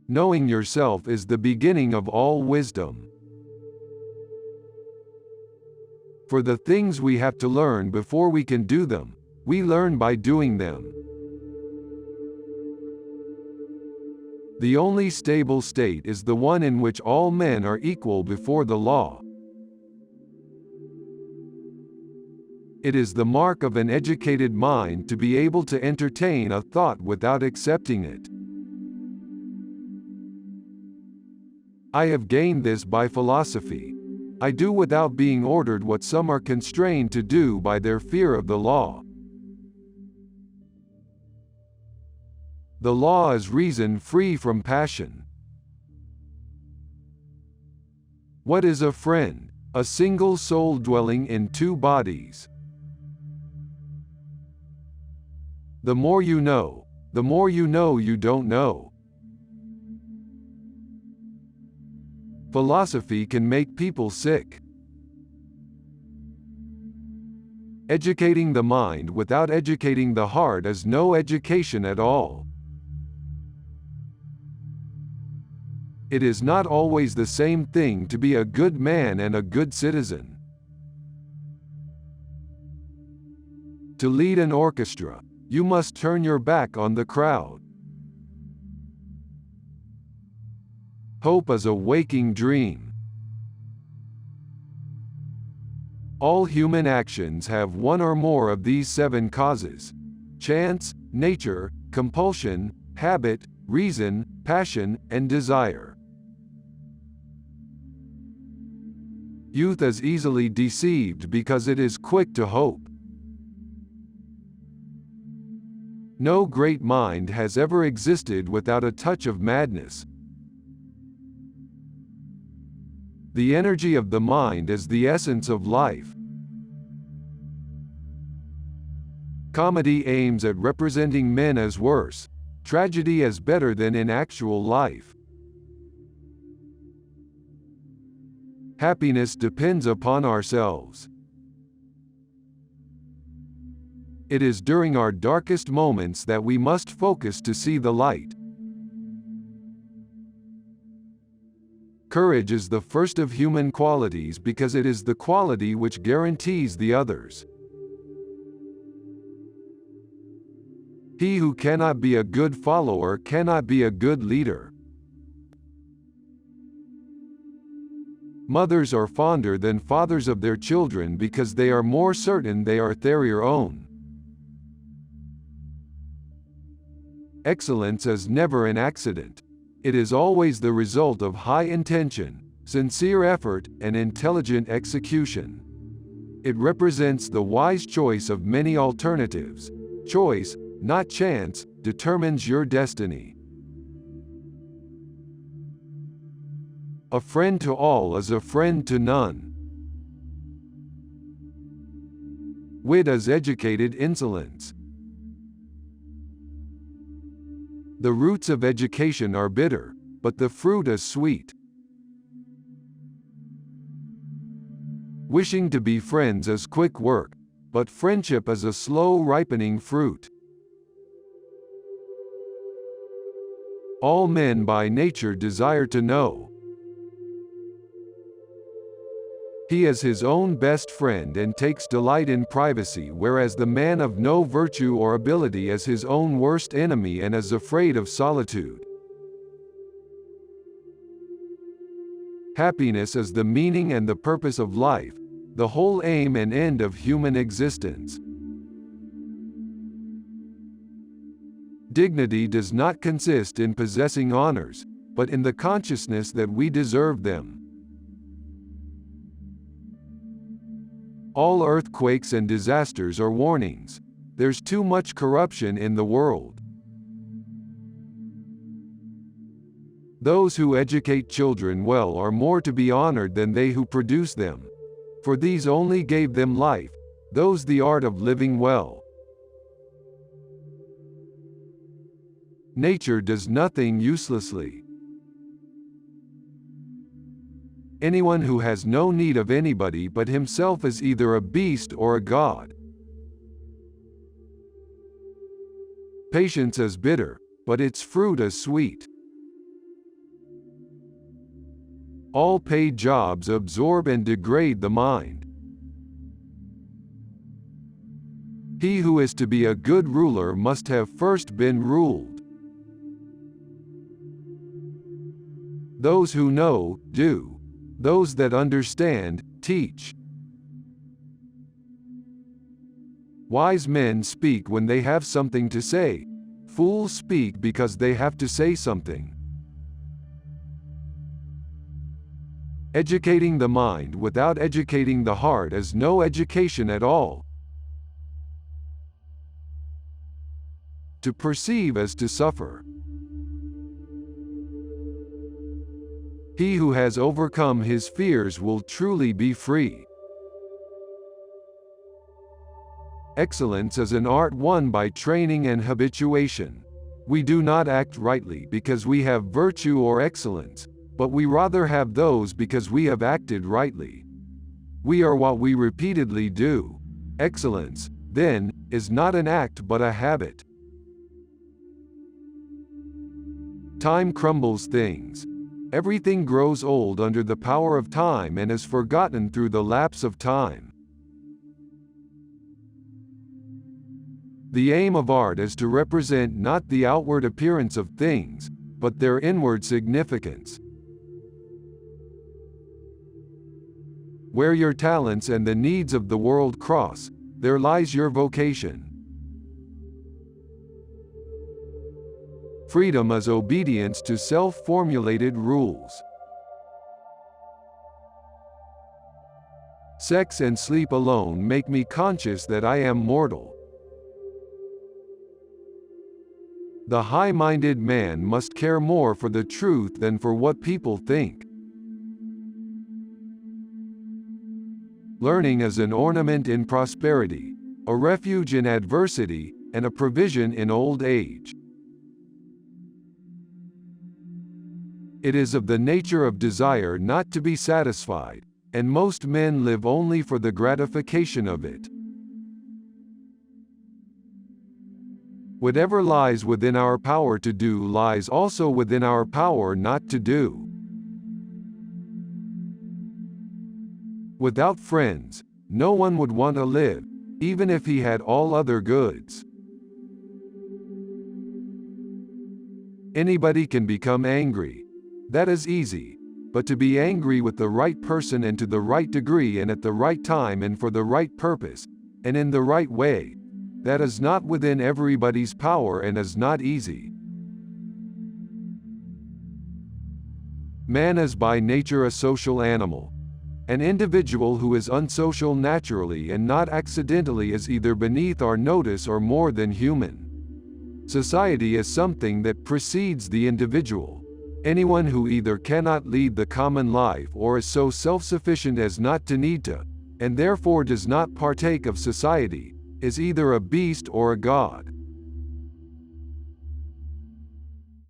Knowing yourself is the beginning of all wisdom. For the things we have to learn before we can do them, we learn by doing them. The only stable state is the one in which all men are equal before the law. It is the mark of an educated mind to be able to entertain a thought without accepting it. I have gained this by philosophy. I do without being ordered what some are constrained to do by their fear of the law. The law is reason free from passion. What is a friend? A single soul dwelling in two bodies. The more you know you don't know. Philosophy can make people sick. Educating the mind without educating the heart is no education at all. It is not always the same thing to be a good man and a good citizen. To lead an orchestra, you must turn your back on the crowd. Hope is a waking dream. All human actions have one or more of these 7 causes: chance, nature, compulsion, habit, reason, passion, and desire. Youth is easily deceived because it is quick to hope. No great mind has ever existed without a touch of madness. The energy of the mind is the essence of life. Comedy aims at representing men as worse, tragedy as better than in actual life. Happiness depends upon ourselves. It is during our darkest moments that we must focus to see the light. Courage is the first of human qualities because it is the quality which guarantees the others. He who cannot be a good follower cannot be a good leader. Mothers are fonder than fathers of their children because they are more certain they are their own. Excellence is never an accident. It is always the result of high intention, sincere effort, and intelligent execution. It represents the wise choice of many alternatives. Choice, not chance, determines your destiny. A friend to all is a friend to none. Wit is educated insolence. The roots of education are bitter, but the fruit is sweet. Wishing to be friends is quick work, but friendship is a slow ripening fruit. All men by nature desire to know. He is his own best friend and takes delight in privacy, whereas the man of no virtue or ability is his own worst enemy and is afraid of solitude. Happiness is the meaning and the purpose of life, the whole aim and end of human existence. Dignity does not consist in possessing honors, but in the consciousness that we deserve them. All earthquakes and disasters are warnings. There's too much corruption in the world. Those who educate children well are more to be honored than they who produce them. For these only gave them life, those the art of living well. Nature does nothing uselessly. Anyone who has no need of anybody but himself is either a beast or a god. Patience is bitter, but its fruit is sweet. All paid jobs absorb and degrade the mind. He who is to be a good ruler must have first been ruled. Those who know, do. Those that understand, teach. Wise men speak when they have something to say. Fools speak because they have to say something. Educating the mind without educating the heart is no education at all. To perceive is to suffer. He who has overcome his fears will truly be free. Excellence is an art won by training and habituation. We do not act rightly because we have virtue or excellence, but we rather have those because we have acted rightly. We are what we repeatedly do. Excellence, then, is not an act but a habit. Time crumbles things. Everything grows old under the power of time and is forgotten through the lapse of time. The aim of art is to represent not the outward appearance of things, but their inward significance. Where your talents and the needs of the world cross, there lies your vocation. Freedom is obedience to self-formulated rules. Sex and sleep alone make me conscious that I am mortal. The high-minded man must care more for the truth than for what people think. Learning is an ornament in prosperity, a refuge in adversity, and a provision in old age. It is of the nature of desire not to be satisfied, and most men live only for the gratification of it. Whatever lies within our power to do lies also within our power not to do. Without friends, no one would want to live, even if he had all other goods. Anybody can become angry. That is easy, but to be angry with the right person and to the right degree and at the right time and for the right purpose, and in the right way, that is not within everybody's power and is not easy. Man is by nature a social animal. An individual who is unsocial naturally and not accidentally is either beneath our notice or more than human. Society is something that precedes the individual. Anyone who either cannot lead the common life or is so self-sufficient as not to need to, and therefore does not partake of society, is either a beast or a god.